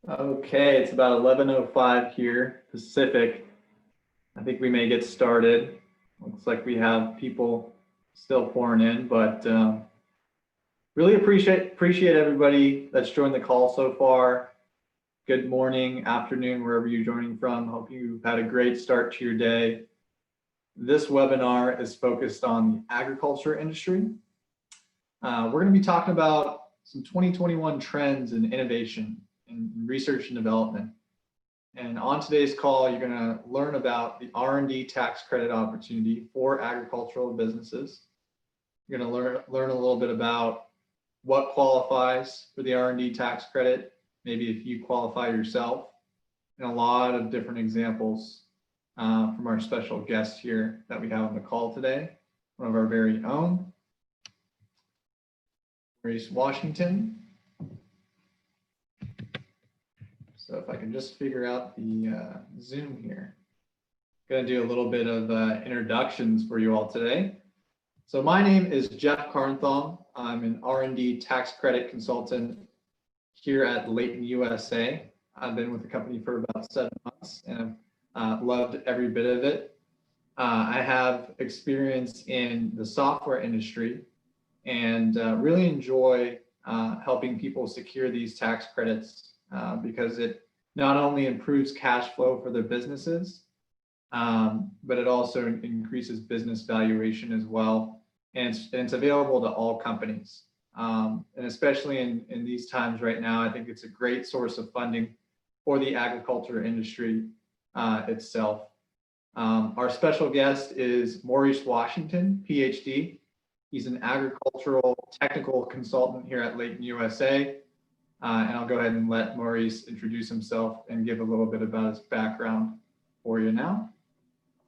Okay, it's about 11:05 here, Pacific. I think we may get started. Looks like we have people still pouring in, but really appreciate everybody that's joined the call so far. Good morning, afternoon, wherever you're joining from. Hope you've had a great start to your day. This webinar is focused on the agriculture industry. We're going to be talking about some 2021 trends in innovation and research and development. And on today's call, you're going to learn about the R&D tax credit opportunity for agricultural businesses. You're going to learn a little bit about what qualifies for the R&D tax credit, maybe if you qualify yourself, and a lot of different examples from our special guest here that we have on the call today, one of our very own, Maurice Washington. So if I can just figure out the Zoom here. Going to do a little bit of introductions for you all today. So my name is Jeff Carnthal. I'm an R&D tax credit consultant here at Leyton USA. I've been with the company for about 7 months and I've loved every bit of it. I have experience in the software industry and really enjoy helping people secure these tax credits because it not only improves cash flow for their businesses, but it also increases business valuation as well. And it's available to all companies. And especially in these times right now, I think it's a great source of funding for the agriculture industry itself. Our special guest is Maurice Washington, PhD. He's an agricultural technical consultant here at Leyton USA. And I'll go ahead and let Maurice introduce himself and give a little bit about his background for you now.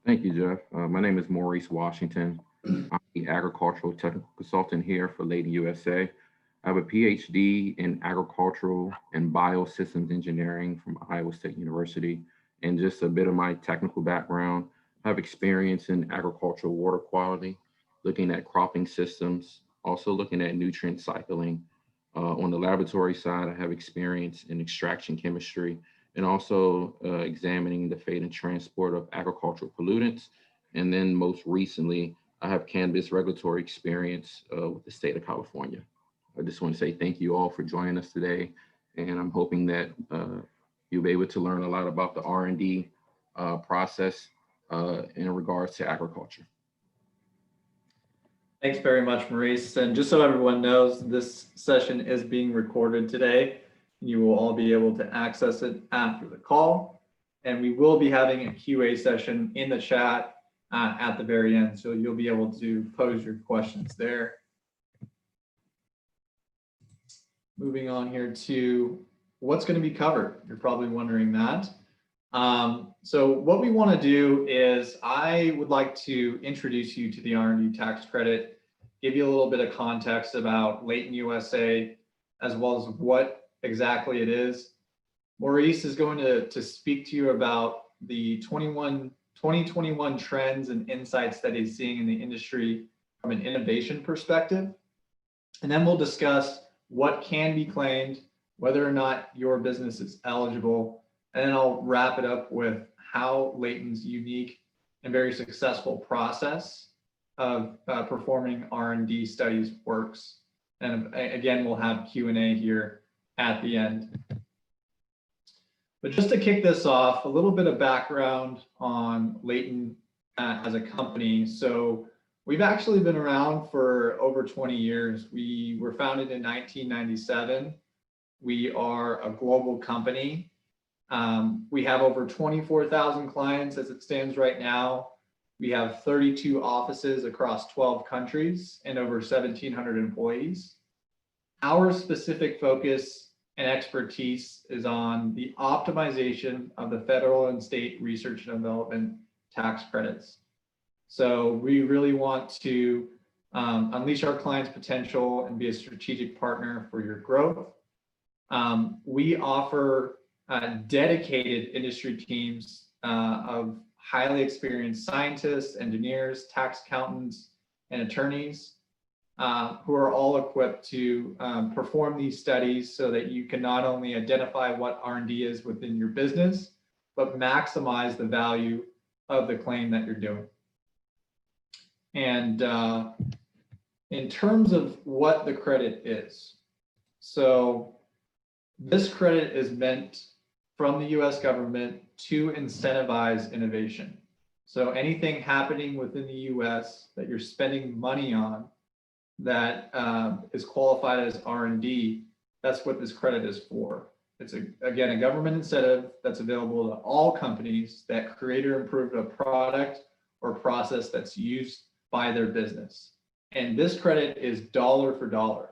Thank you, Jeff. My name is Maurice Washington. I'm the agricultural technical consultant here for Leyton USA. I have a PhD in agricultural and biosystems engineering from Iowa State University. And just a bit of my technical background, I have experience in agricultural water quality, looking at cropping systems, also looking at nutrient cycling. On the laboratory side, I have experience in extraction chemistry and also examining the fate and transport of agricultural pollutants. And then most recently, I have cannabis regulatory experience with the state of California. I just want to say thank you all for joining us today. And I'm hoping that you'll be able to learn a lot about the R&D process in regards to agriculture. Thanks very much, Maurice. And just so everyone knows, this session is being recorded today. You will all be able to access it after the call. And we will be having a QA session in the chat at the very end. So you'll be able to pose your questions there. Moving on here to what's going to be covered. You're probably wondering that. So what we want to do is I would like to introduce you to the R&D tax credit, give you a little bit of context about Leyton USA, as well as what exactly it is. Maurice is going to speak to you about the 2021 trends and insights that he's seeing in the industry from an innovation perspective. And then we'll discuss what can be claimed, whether or not your business is eligible, and then I'll wrap it up with how Leyton's unique and very successful process of performing R&D studies works. And again, we'll have Q&A here at the end. But just to kick this off, a little bit of background on Leyton as a company. So we've actually been around for over 20 years. We were founded in 1997. We are a global company. We have over 24,000 clients as it stands right now. We have 32 offices across 12 countries and over 1,700 employees. Our specific focus and expertise is on the optimization of the federal and state research and development tax credits. So we really want to unleash our clients' potential and be a strategic partner for your growth. We offer dedicated industry teams of highly experienced scientists, engineers, tax accountants, and attorneys. who are all equipped to perform these studies so that you can not only identify what R&D is within your business, but maximize the value of the claim that you're doing. And in terms of what the credit is, so this credit is meant from the US government to incentivize innovation. So anything happening within the US that you're spending money on that is qualified as R&D, that's what this credit is for. It's, again, a government incentive that's available to all companies that create or improve a product or process that's used by their business. And this credit is dollar for dollar.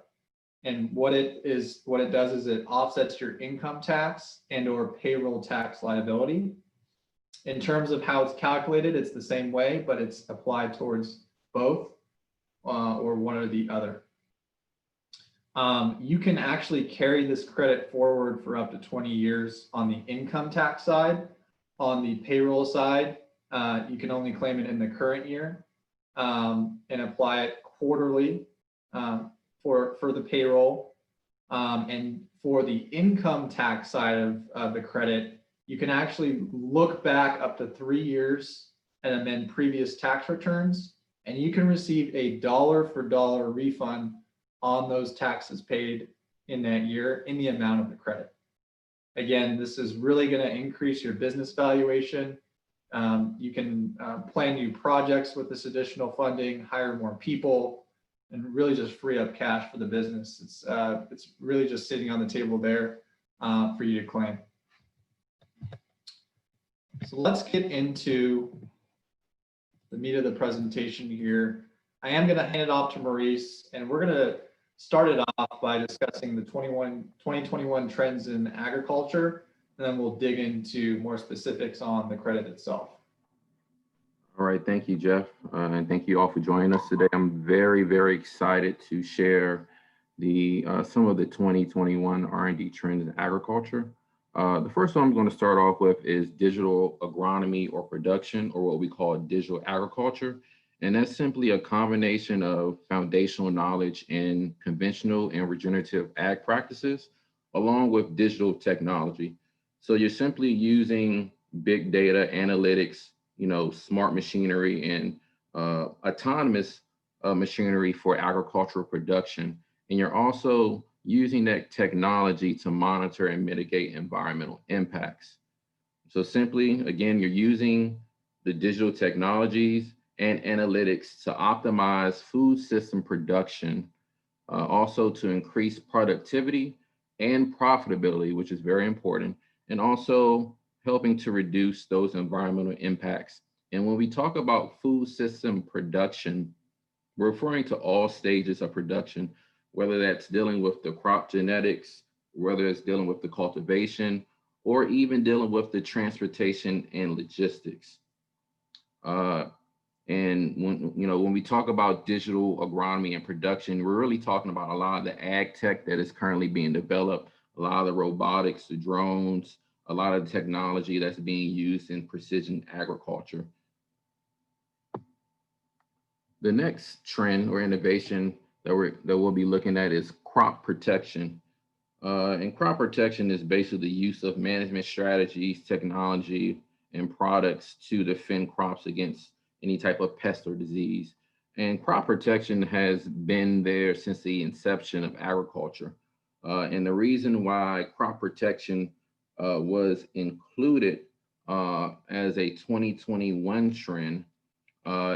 And what it does is it offsets your income tax and or payroll tax liability. In terms of how it's calculated, it's the same way, but it's applied towards both or one or the other. You can actually carry this credit forward for up to 20 years on the income tax side. On the payroll side, you can only claim it in the current year and apply it quarterly for the payroll. And for the income tax side of the credit, you can actually look back up to 3 years and amend previous tax returns, and you can receive a dollar for dollar refund on those taxes paid in that year in the amount of the credit. Again, this is really going to increase your business valuation. You can plan new projects with this additional funding, hire more people, and really just free up cash for the business. It's really just sitting on the table there for you to claim. So let's get into the meat of the presentation here. I am going to hand it off to Maurice, and we're going to start it off by discussing the 2021 trends in agriculture, and then we'll dig into more specifics on the credit itself. All right, thank you, Jeff, and thank you all for joining us today. I'm very, very excited to share some of the 2021 R&D trends in agriculture. The first one I'm going to start off with is digital agronomy or production, or what we call digital agriculture. And that's simply a combination of foundational knowledge in conventional and regenerative ag practices, along with digital technology. So you're simply using big data analytics, smart machinery and autonomous machinery for agricultural production. And you're also using that technology to monitor and mitigate environmental impacts. So simply, again, you're using the digital technologies and analytics to optimize food system production, also to increase productivity and profitability, which is very important, and also helping to reduce those environmental impacts. And when we talk about food system production, we're referring to all stages of production, whether that's dealing with the crop genetics, whether it's dealing with the cultivation, or even dealing with the transportation and logistics. And when we talk about digital agronomy and production, we're really talking about a lot of the ag tech that is currently being developed, a lot of the robotics, the drones, a lot of the technology that's being used in precision agriculture. The next trend or innovation that we'll be looking at is crop protection. And crop protection is basically the use of management strategies, technology, and products to defend crops against any type of pest or disease. And crop protection has been there since the inception of agriculture. And the reason why crop protection was included as a 2021 trend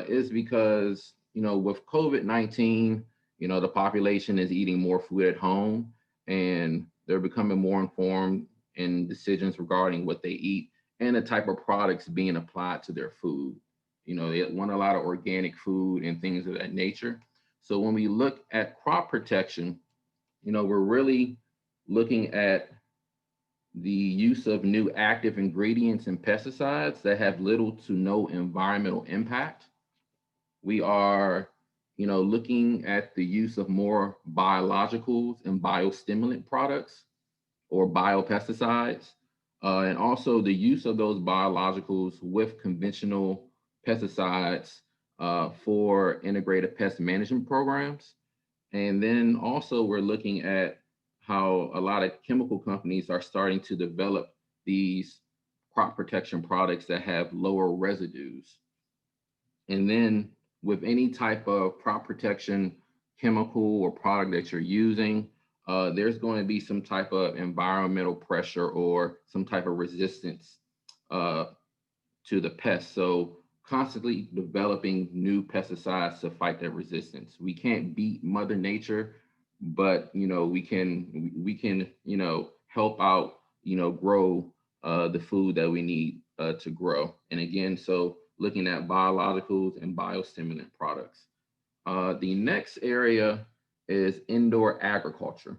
is because, with COVID-19, the population is eating more food at home, and they're becoming more informed in decisions regarding what they eat and the type of products being applied to their food. They want a lot of organic food and things of that nature. So when we look at crop protection, we're really looking at the use of new active ingredients and pesticides that have little to no environmental impact. We are looking at the use of more biologicals and biostimulant products or biopesticides, and also the use of those biologicals with conventional pesticides for integrated pest management programs. And then also we're looking at how a lot of chemical companies are starting to develop these crop protection products that have lower residues. And then with any type of crop protection chemical or product that you're using, there's going to be some type of environmental pressure or some type of resistance uh, to the pests. So constantly developing new pesticides to fight that resistance. We can't beat Mother Nature, but we can help out, grow the food that we need to grow. And again, so looking at biologicals and biostimulant products. The next area is indoor agriculture.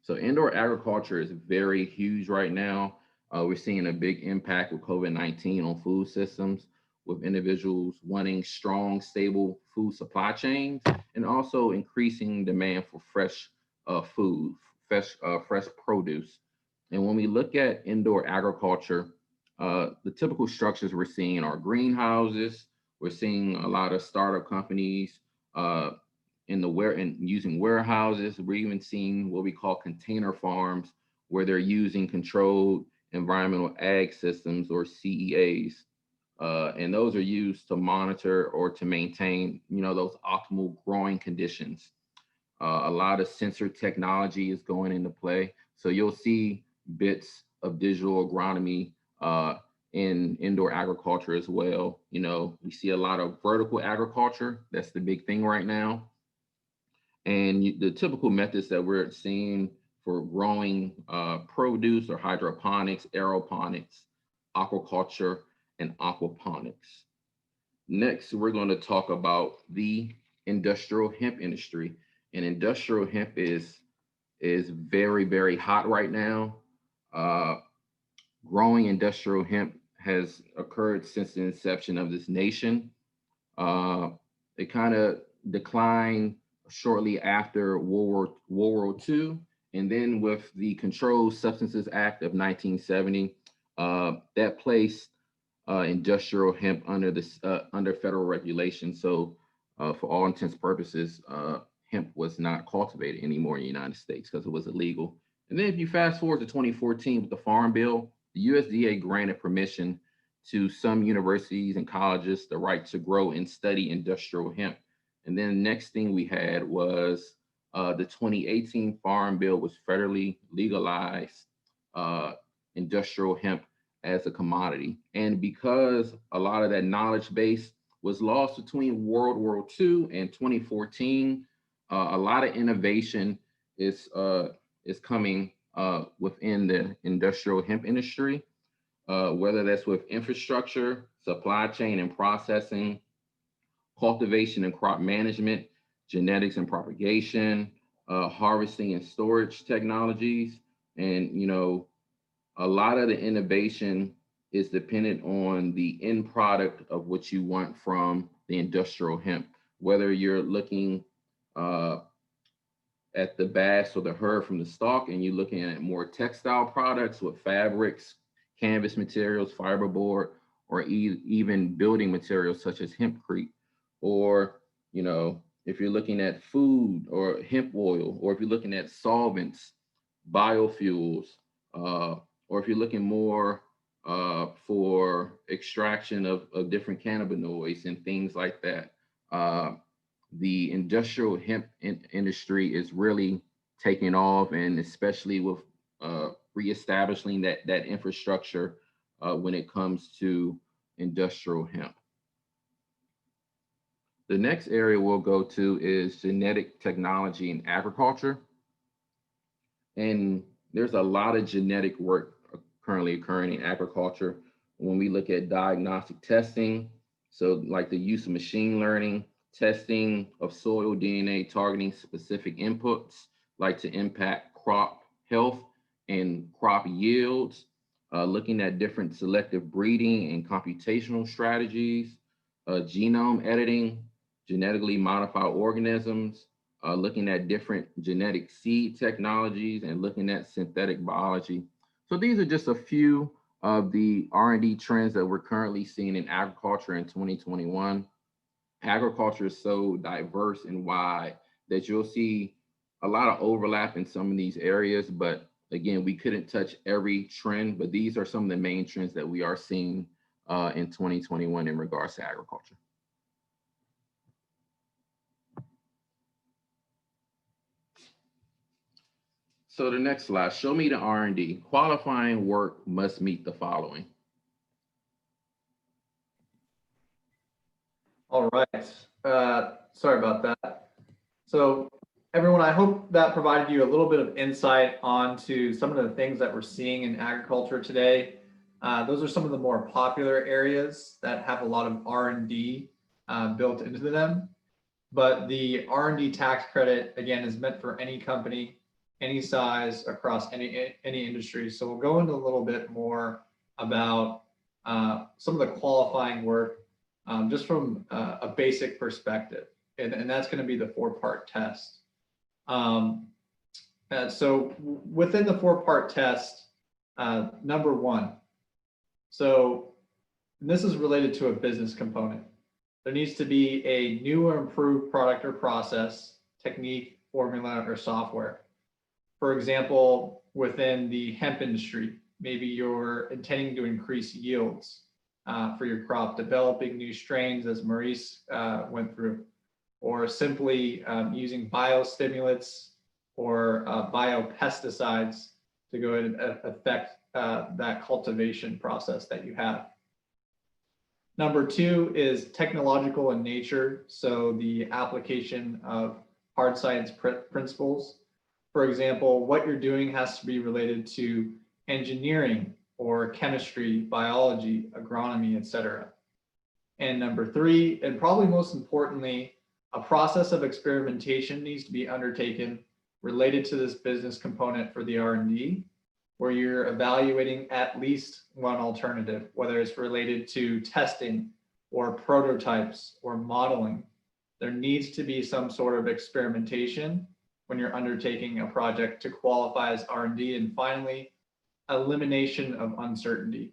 So indoor agriculture is very huge right now. We're seeing a big impact with COVID-19 on food systems, with individuals wanting strong, stable food supply chains, and also increasing demand for fresh food, fresh produce. And when we look at indoor agriculture, the typical structures we're seeing are greenhouses. We're seeing a lot of startup companies uh, and using warehouses. We're even seeing what we call container farms, where they're using controlled environmental ag systems, or CEAs. And those are used to monitor or to maintain, those optimal growing conditions. A lot of sensor technology is going into play. So you'll see bits of digital agronomy in indoor agriculture as well. We see a lot of vertical agriculture. That's the big thing right now. And the typical methods that we're seeing for growing produce are hydroponics, aeroponics, aquaculture, and aquaponics. Next, we're going to talk about the industrial hemp industry. And industrial hemp is very, very hot right now. Uh, Growing industrial hemp has occurred since the inception of this nation. Uh, it kind of declined shortly after World War II. And then with the Controlled Substances Act of 1970, that placed industrial hemp under federal regulation. So for all intents and purposes, hemp was not cultivated anymore in the United States because it was illegal. And then if you fast forward to 2014 with the Farm Bill, the USDA granted permission to some universities and colleges the right to grow and study industrial hemp. And then the next thing we had was the 2018 Farm Bill was federally legalized industrial hemp as a commodity. And because a lot of that knowledge base was lost between World War II and 2014, a lot of innovation is coming within the industrial hemp industry, whether that's with infrastructure, supply chain and processing, cultivation and crop management, genetics and propagation, harvesting and storage technologies. And, a lot of the innovation is dependent on the end product of what you want from the industrial hemp, whether you're looking uh, at the bast or the herd from the stalk, and you're looking at more textile products with fabrics, canvas materials, fiberboard, or even building materials such as hempcrete, or if you're looking at food or hemp oil, or if you're looking at solvents, biofuels, uh, or if you're looking more for extraction of different cannabinoids and things like that. The industrial hemp industry is really taking off, and especially with reestablishing that infrastructure when it comes to industrial hemp. The next area we'll go to is genetic technology in agriculture. And there's a lot of genetic work currently occurring in agriculture. When we look at diagnostic testing, so like the use of machine learning, testing of soil DNA, targeting specific inputs, like to impact crop health and crop yields, looking at different selective breeding and computational strategies, genome editing, genetically modified organisms, looking at different genetic seed technologies, and looking at synthetic biology. So these are just a few of the R&D trends that we're currently seeing in agriculture in 2021. Agriculture is so diverse and wide that you'll see a lot of overlap in some of these areas, but again, we couldn't touch every trend, but these are some of the main trends that we are seeing in 2021 in regards to agriculture. So the next slide, show me the R&D. Qualifying work must meet the following. All right. Sorry about that. So everyone, I hope that provided you a little bit of insight onto some of the things that we're seeing in agriculture today. Those are some of the more popular areas that have a lot of R&D built into them. But the R&D tax credit, again, is meant for any company, any size, across any industry. So we'll go into a little bit more about some of the qualifying work just from a basic perspective. And that's going to be the 4-part test. So within the 4-part test, number 1, so this is related to a business component. There needs to be a new or improved product or process, technique, formula, or software. For example, within the hemp industry, maybe you're intending to increase yields for your crop, developing new strains as Maurice went through, or simply using biostimulants or biopesticides to go ahead and affect that cultivation process that you have. Number 2 is technological in nature, so the application of hard science principles. For example, what you're doing has to be related to engineering or chemistry, biology, agronomy, etc. And number 3, and probably most importantly, a process of experimentation needs to be undertaken related to this business component for the R&D, where you're evaluating at least one alternative, whether it's related to testing or prototypes or modeling. There needs to be some sort of experimentation when you're undertaking a project to qualify as R&D. And finally, elimination of uncertainty.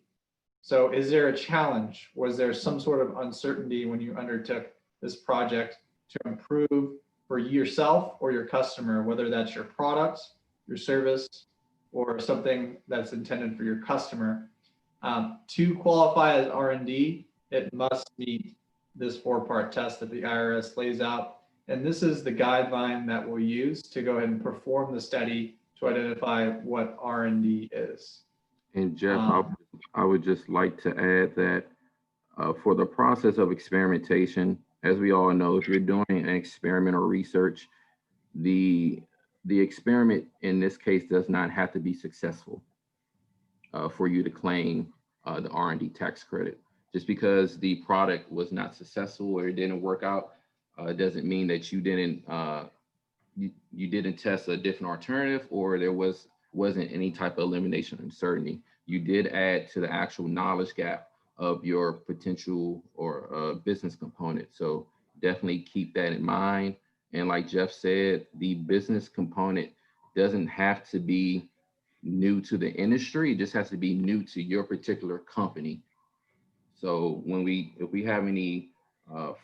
So is there a challenge? Was there some sort of uncertainty when you undertook this project to improve for yourself or your customer, whether that's your product, your service, or something that's intended for your customer? To qualify as R&D, it must meet this 4-part test that the IRS lays out. And this is the guideline that we'll use to go ahead and perform the study to identify what R&D is. And Jeff, I would just like to add that for the process of experimentation, as we all know, if you're doing an experiment or research, the experiment in this case does not have to be successful for you to claim the R&D tax credit. Just because the product was not successful or it didn't work out, doesn't mean that you didn't test a different alternative or there wasn't any type of elimination of uncertainty. You did add to the actual knowledge gap of your potential or business component. So definitely keep that in mind. And like Jeff said, the business component doesn't have to be new to the industry. It just has to be new to your particular company. So if we have any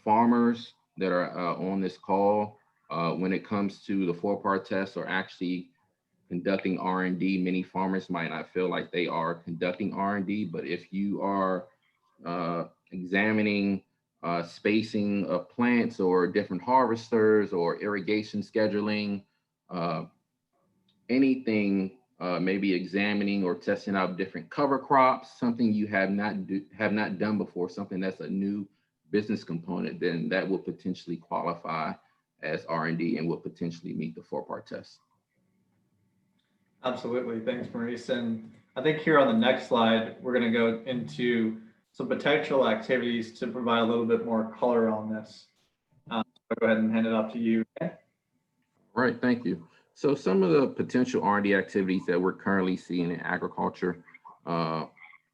farmers that are on this call, when it comes to the 4-part test or actually conducting R&D, many farmers might not feel like they are conducting R&D, but if you are examining spacing of plants or different harvesters or irrigation scheduling, anything, maybe examining or testing out different cover crops, something you have not done before, something that's a new business component, then that will potentially qualify as R&D and will potentially meet the 4-part test. Absolutely. Thanks, Maurice. And I think here on the next slide, we're going to go into some potential activities to provide a little bit more color on this. I'll go ahead and hand it off to you. Okay? All right, thank you. So some of the potential R&D activities that we're currently seeing in agriculture, on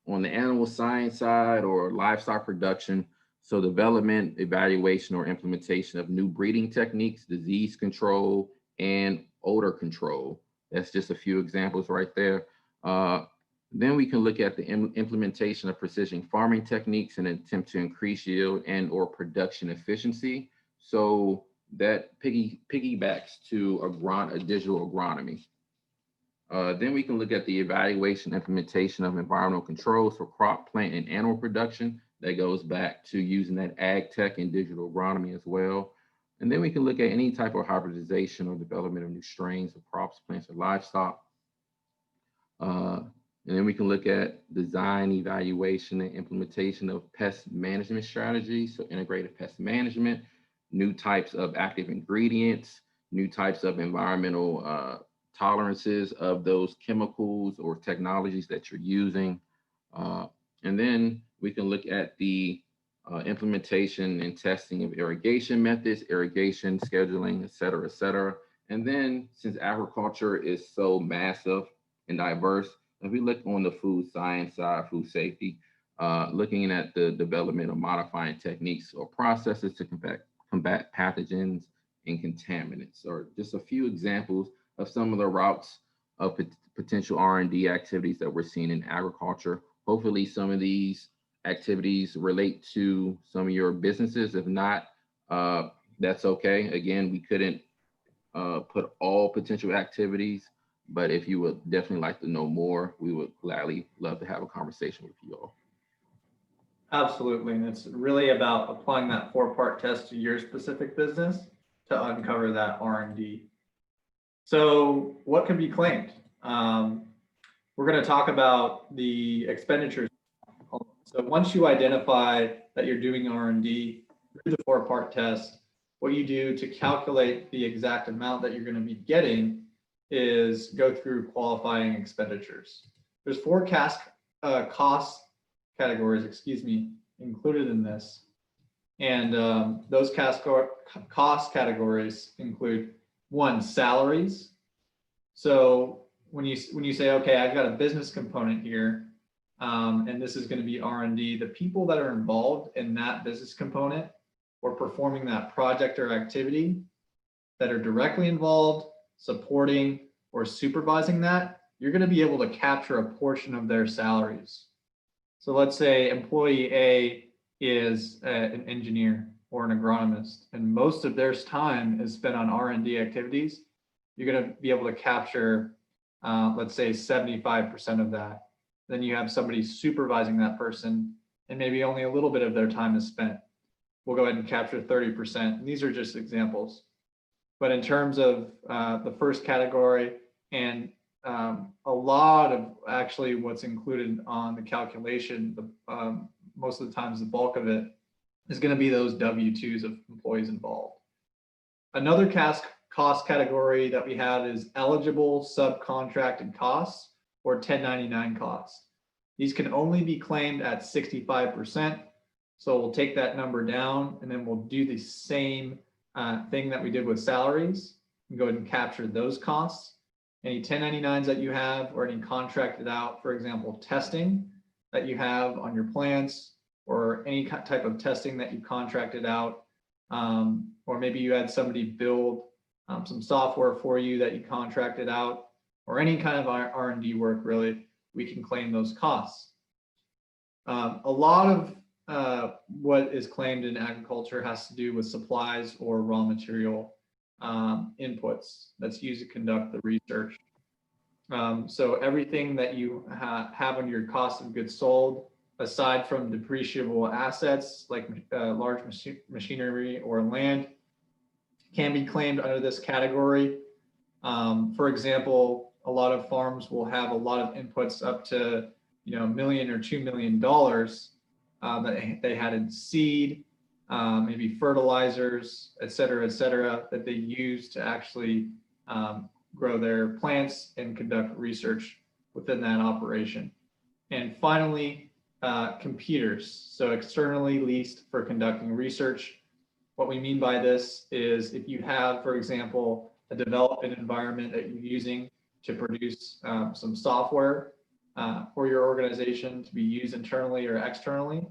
the animal science side or livestock production, so development, evaluation, or implementation of new breeding techniques, disease control, and odor control. That's just a few examples right there. Then we can look at the implementation of precision farming techniques in an attempt to increase yield and or production efficiency. So that piggybacks to a digital agronomy. Then we can look at the evaluation implementation of environmental controls for crop, plant, and animal production. That goes back to using that ag tech and digital agronomy as well. And then we can look at any type of hybridization or development of new strains of crops, plants, or livestock. And then we can look at design, evaluation, and implementation of pest management strategies. So integrated pest management, new types of active ingredients, new types of environmental tolerances of those chemicals or technologies that you're using. And then we can look at the implementation and testing of irrigation methods, irrigation scheduling, et cetera, et cetera. And then since agriculture is so massive and diverse, if we look on the food science side, food safety, looking at the development of modifying techniques or processes to combat pathogens and contaminants, or just a few examples of some of the routes of potential R&D activities that we're seeing in agriculture. Hopefully some of these activities relate to some of your businesses. If not, that's okay. Again, we couldn't put all potential activities, but if you would definitely like to know more, we would gladly love to have a conversation with you all. Absolutely, and it's really about applying that 4-part test to your specific business to uncover that R&D. So what can be claimed? We're going to talk about the expenditures. So once you identify that you're doing R&D through the 4-part test, what you do to calculate the exact amount that you're going to be getting is go through qualifying expenditures. There's 4 cost categories, included in this. And those cost categories include 1, salaries. So when you say, okay, I've got a business component here, and this is going to be R&D, the people that are involved in that business component or performing that project or activity that are directly involved, supporting or supervising that, you're going to be able to capture a portion of their salaries. So let's say employee A is an engineer or an agronomist, and most of their time is spent on R&D activities. You're going to be able to capture, let's say 75% of that. Then you have somebody supervising that person, and maybe only a little bit of their time is spent. We'll go ahead and capture 30%. And these are just examples. But in terms of the first category, and a lot of actually what's included on the calculation, most of the times the bulk of it is going to be those W-2s of employees involved. Another cost category that we have is eligible subcontracted costs or 1099 costs. These can only be claimed at 65%. So we'll take that number down, and then we'll do the same thing that we did with salaries and go ahead and capture those costs. Any 1099s that you have or any contracted out, for example, testing that you have on your plants, or any type of testing that you contracted out, or maybe you had somebody build some software for you that you contracted out, or any kind of R&D work, really, we can claim those costs. A lot of what is claimed in agriculture has to do with supplies or raw material inputs that's used to conduct the research. So everything that you have on your cost of goods sold, aside from depreciable assets like large machinery or land, can be claimed under this category. For example, a lot of farms will have a lot of inputs up to $1 million or $2 million that they had in seed, maybe fertilizers, et cetera, that they use to actually grow their plants and conduct research within that operation. And finally, computers. So externally leased for conducting research. What we mean by this is if you have, for example, a development environment that you're using to produce some software for your organization to be used internally or externally,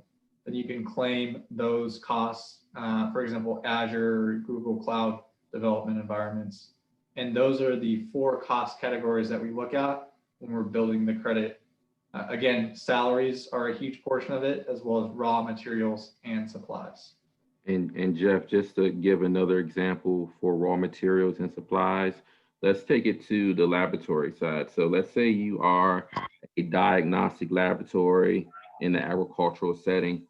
then you can claim those costs, for example, Azure or Google Cloud development environments. And those are the 4 cost categories that we look at when we're building the credit. Again, salaries are a huge portion of it, as well as raw materials and supplies. And Jeff, just to give another example for raw materials and supplies, let's take it to the laboratory side. So let's say you are a diagnostic laboratory in the agricultural setting.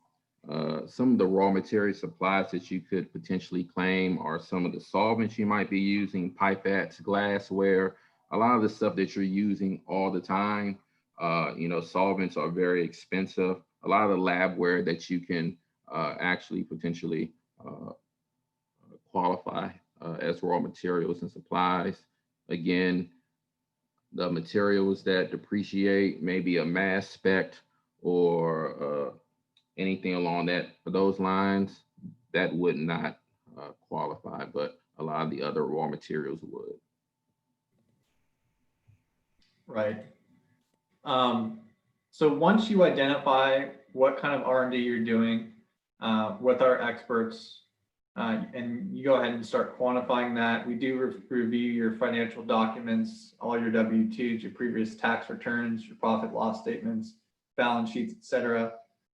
Some of the raw material supplies that you could potentially claim are some of the solvents you might be using, pipettes, glassware, a lot of the stuff that you're using all the time. Solvents are very expensive. A lot of the labware that you can actually potentially uh, qualify as raw materials and supplies. Again, the materials that depreciate, maybe a mass spec or anything along those lines, that would not qualify, but a lot of the other raw materials would. Right. Um, so once you identify what kind of R&D you're doing with our experts, and you go ahead and start quantifying that, we do review your financial documents, all your W-2s, your previous tax returns, your profit loss statements, balance sheets, etc.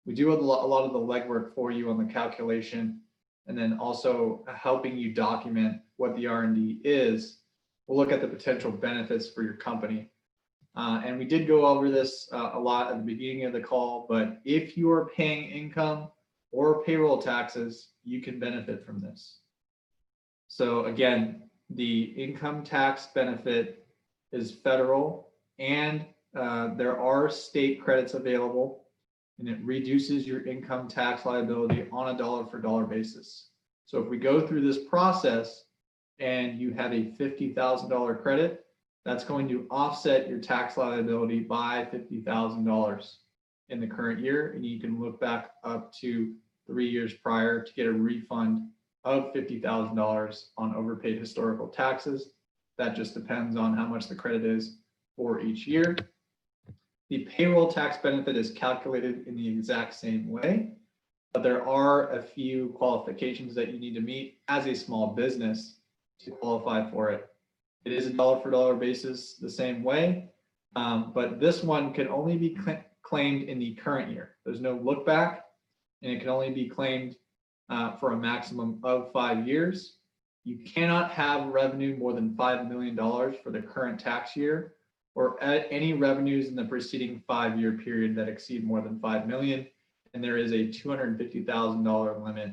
We do a lot of the legwork for you on the calculation, and then also helping you document what the R&D is. We'll look at the potential benefits for your company. And we did go over this a lot at the beginning of the call, but if you are paying income or payroll taxes, you can benefit from this. So again, the income tax benefit is federal, and there are state credits available, and it reduces your income tax liability on a dollar for dollar basis. So if we go through this process and you have a $50,000 credit, that's going to offset your tax liability by $50,000 in the current year. And you can look back up to 3 years prior to get a refund of $50,000 on overpaid historical taxes. That just depends on how much the credit is for each year. The payroll tax benefit is calculated in the exact same way, but there are a few qualifications that you need to meet as a small business to qualify for it. It is a dollar for dollar basis the same way, but this one can only be claimed in the current year. There's no look back, and it can only be claimed for a maximum of 5 years. You cannot have revenue more than $5 million for the current tax year, or any revenues in the preceding 5-year period that exceed more than 5 million. And there is a $250,000 limit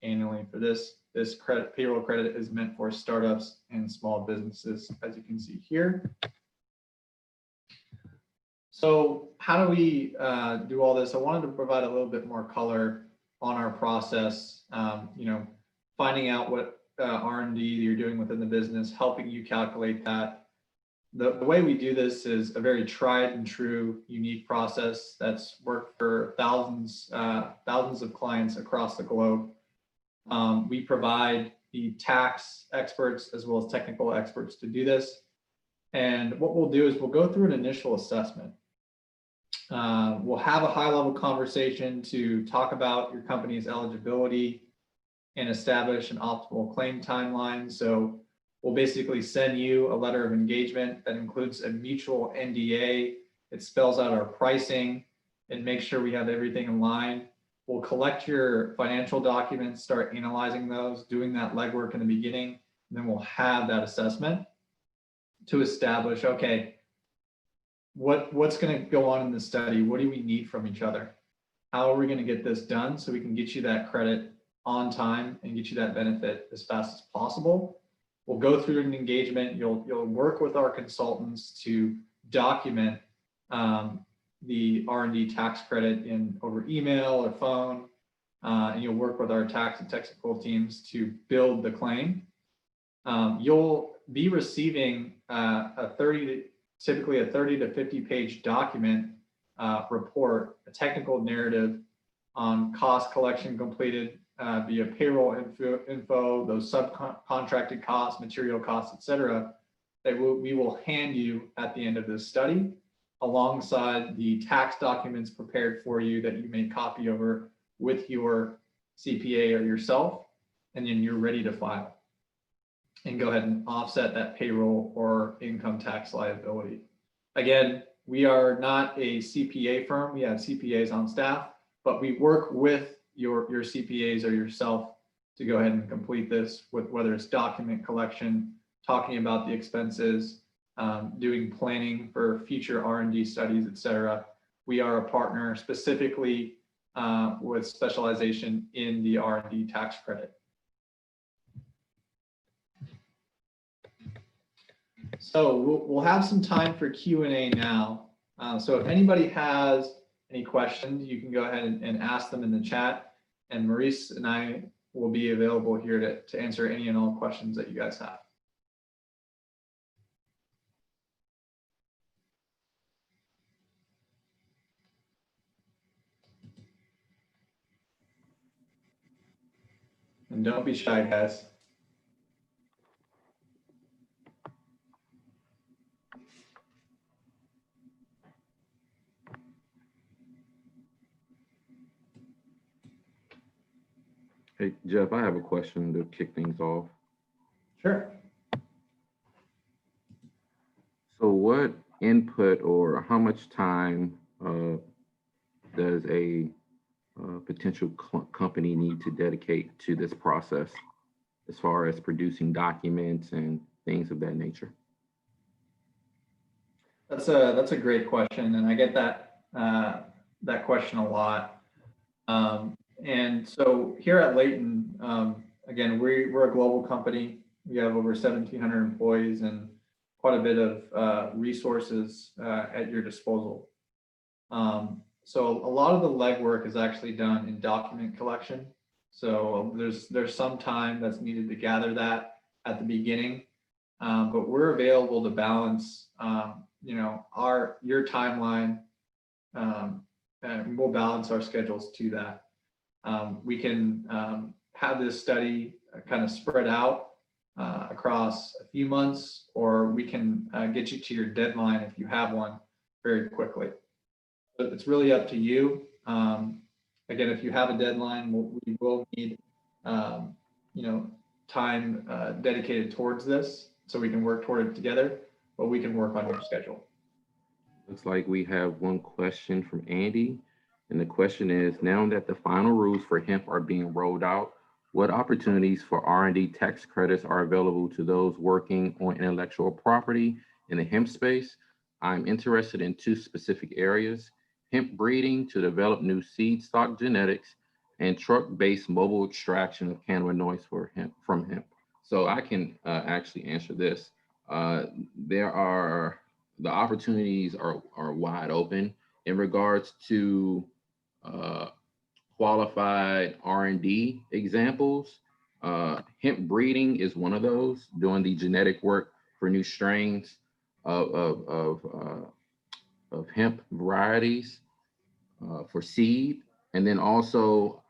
annually for this. This payroll credit is meant for startups and small businesses, as you can see here. So how do we do all this? I wanted to provide a little bit more color on our process, finding out what R&D you're doing within the business, helping you calculate that. The way we do this is a very tried and true, unique process that's worked for thousands of clients across the globe. We provide the tax experts as well as technical experts to do this. And what we'll do is we'll go through an initial assessment. We'll have a high-level conversation to talk about your company's eligibility and establish an optimal claim timeline. So we'll basically send you a letter of engagement that includes a mutual NDA. It spells out our pricing and makes sure we have everything in line. We'll collect your financial documents, start analyzing those, doing that legwork in the beginning, and then we'll have that assessment to establish, okay, what's going to go on in the study? What do we need from each other? How are we going to get this done so we can get you that credit on time and get you that benefit as fast as possible? We'll go through an engagement. You'll work with our consultants to document the R&D tax credit over email or phone, and you'll work with our tax and technical teams to build the claim. You'll be receiving typically a 30 to 50 page document report, a technical narrative on cost collection completed via payroll info, those subcontracted costs, material costs, et cetera, that we will hand you at the end of this study, alongside the tax documents prepared for you that you may copy over with your CPA or yourself, and then you're ready to file and go ahead and offset that payroll or income tax liability. Again, we are not a CPA firm. We have CPAs on staff, but we work with your CPAs or yourself to go ahead and complete this, with whether it's document collection, talking about the expenses, doing planning for future R&D studies, et cetera. We are a partner specifically with specialization in the R&D tax credit. So we'll have some time for Q&A now. So if anybody has any questions, you can go ahead and ask them in the chat, and Maurice and I will be available here to answer any and all questions that you guys have. And don't be shy, guys. Hey, Jeff, I have a question to kick things off. Sure. So what input or how much time does a potential company need to dedicate to this process as far as producing documents and things of that nature? That's a great question, and I get that question a lot. And so here at Leyton, again, we're a global company. We have over 1,700 employees and quite a bit of resources at your disposal. So a lot of the legwork is actually done in document collection. So there's some time that's needed to gather that at the beginning, but we're available to balance, your timeline, and we'll balance our schedules to that. We can have this study kind of spread out across a few months, or we can get you to your deadline if you have one very quickly. But it's really up to you. Again, if you have a deadline, we will need time dedicated towards this, so we can work toward it together, but we can work on your schedule. Looks like we have one question from Andy. And the question is, now that the final rules for hemp are being rolled out, what opportunities for R&D tax credits are available to those working on intellectual property in the hemp space? I'm interested in two specific areas: hemp breeding to develop new seed stock genetics, and truck-based mobile extraction of cannabinoids from hemp. So I can actually answer this. The opportunities are wide open in regards to qualified R&D examples. Hemp breeding is one of those, doing the genetic work for new strains of hemp varieties for seed. And then also,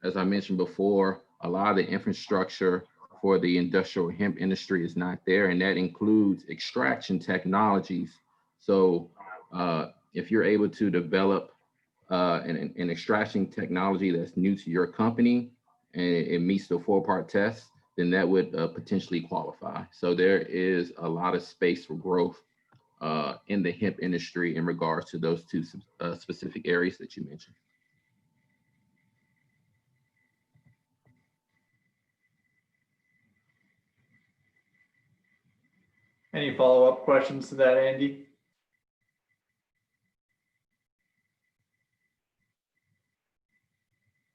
as I mentioned before, a lot of the infrastructure for the industrial hemp industry is not there, and that includes extraction technologies. So if you're able to develop an extraction technology that's new to your company and it meets the 4-part test, then that would potentially qualify. So there is a lot of space for growth in the hemp industry in regards to those two specific areas that you mentioned. Any follow-up questions to that, Andy?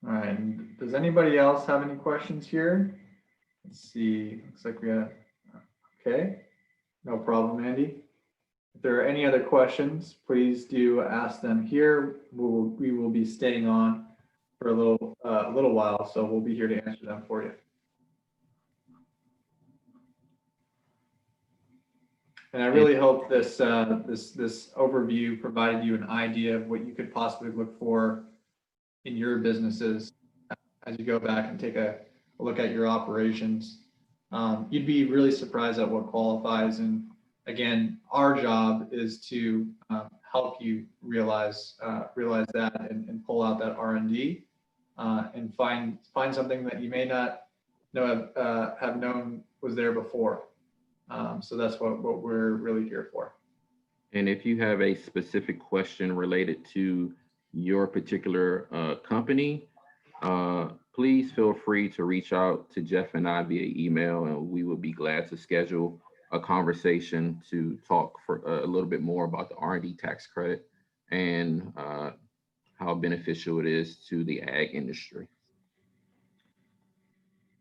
All right, does anybody else have any questions here? Let's see, looks like we have, okay, no problem, Andy. If there are any other questions, please do ask them here. We will be staying on for a little while, so we'll be here to answer them for you. And I really hope this overview provided you an idea of what you could possibly look for in your businesses as you go back and take a look at your operations. You'd be really surprised at what qualifies. And again, our job is to help you realize that and pull out that R&D and find something that you may not have known was there before. So that's what we're really here for. And if you have a specific question related to your particular company, please feel free to reach out to Jeff and I via email, and we would be glad to schedule a conversation to talk for a little bit more about the R&D tax credit and how beneficial it is to the ag industry.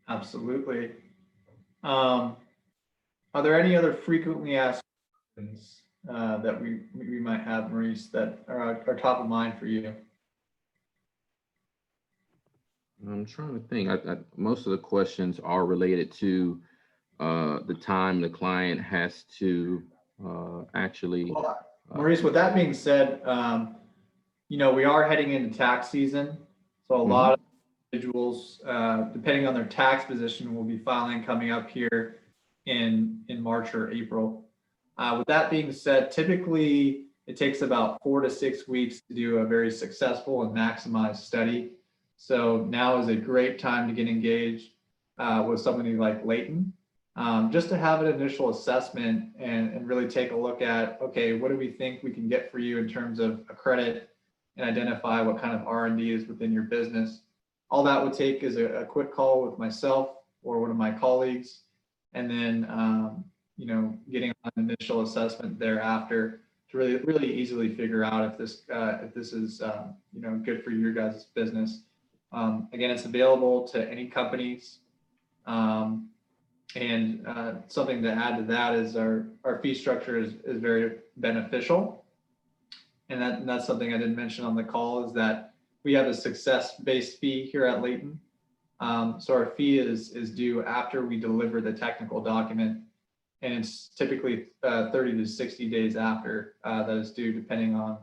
Absolutely. Are there any other frequently asked questions that we might have, Maurice, that are top of mind for you? I'm trying to think. Most of the questions are related to the time the client has to actually. Well, Maurice, with that being said, you know, we are heading into tax season, so a lot of individuals, depending on their tax position, will be filing coming up here in March or April. With that being said, typically it takes about 4 to 6 weeks to do a very successful and maximized study. So now is a great time to get engaged with somebody like Leyton, just to have an initial assessment and really take a look at, okay, what do we think we can get for you in terms of a credit, and identify what kind of R&D is within your business. All that would take is a quick call with myself or one of my colleagues, and then you know, getting an initial assessment thereafter to really easily figure out if this is you know, good for your guys' business. Again, it's available to any companies, and something to add to that is our fee structure is very beneficial. And that's something I didn't mention on the call, is that we have a success-based fee here at Leyton. So our fee is due after we deliver the technical document, and it's typically 30 to 60 days after that is due, depending on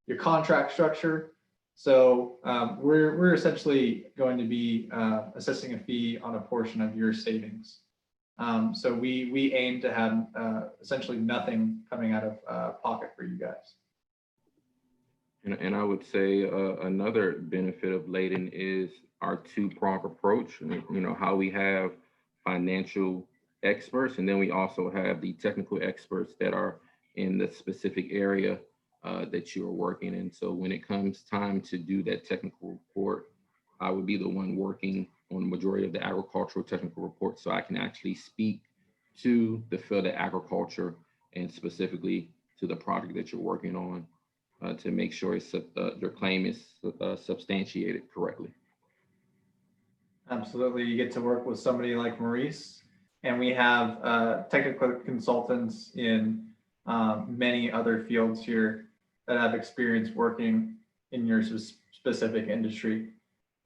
your contract structure. So we're essentially going to be assessing a fee on a portion of your savings. So we aim to have essentially nothing coming out of pocket for you guys. And I would say another benefit of Leyton is our two-pronged approach. You know, how we have financial experts, and then we also have the technical experts that are in the specific area that you are working in. So when it comes time to do that technical report, I would be the one working on the majority of the agricultural technical report, so I can actually speak to the field of agriculture and specifically to the project that you're working on, to make sure your claim is substantiated correctly. Absolutely. You get to work with somebody like Maurice, and we have technical consultants in many other fields here that have experience working in your specific industry.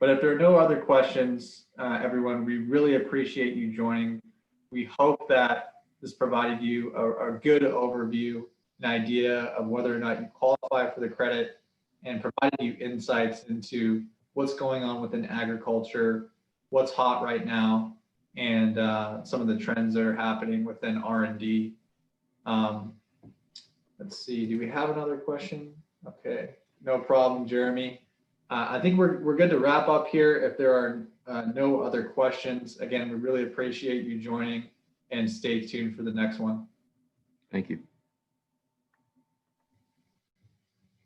But if there are no other questions, everyone, we really appreciate you joining. We hope that this provided you a good overview, an idea of whether or not you qualify for the credit, and provided you insights into what's going on within agriculture, what's hot right now, and some of the trends that are happening within R&D. Let's see, do we have another question? Okay, no problem, Jeremy. I think we're good to wrap up here if there are no other questions. Again, we really appreciate you joining, and stay tuned for the next one. Thank you.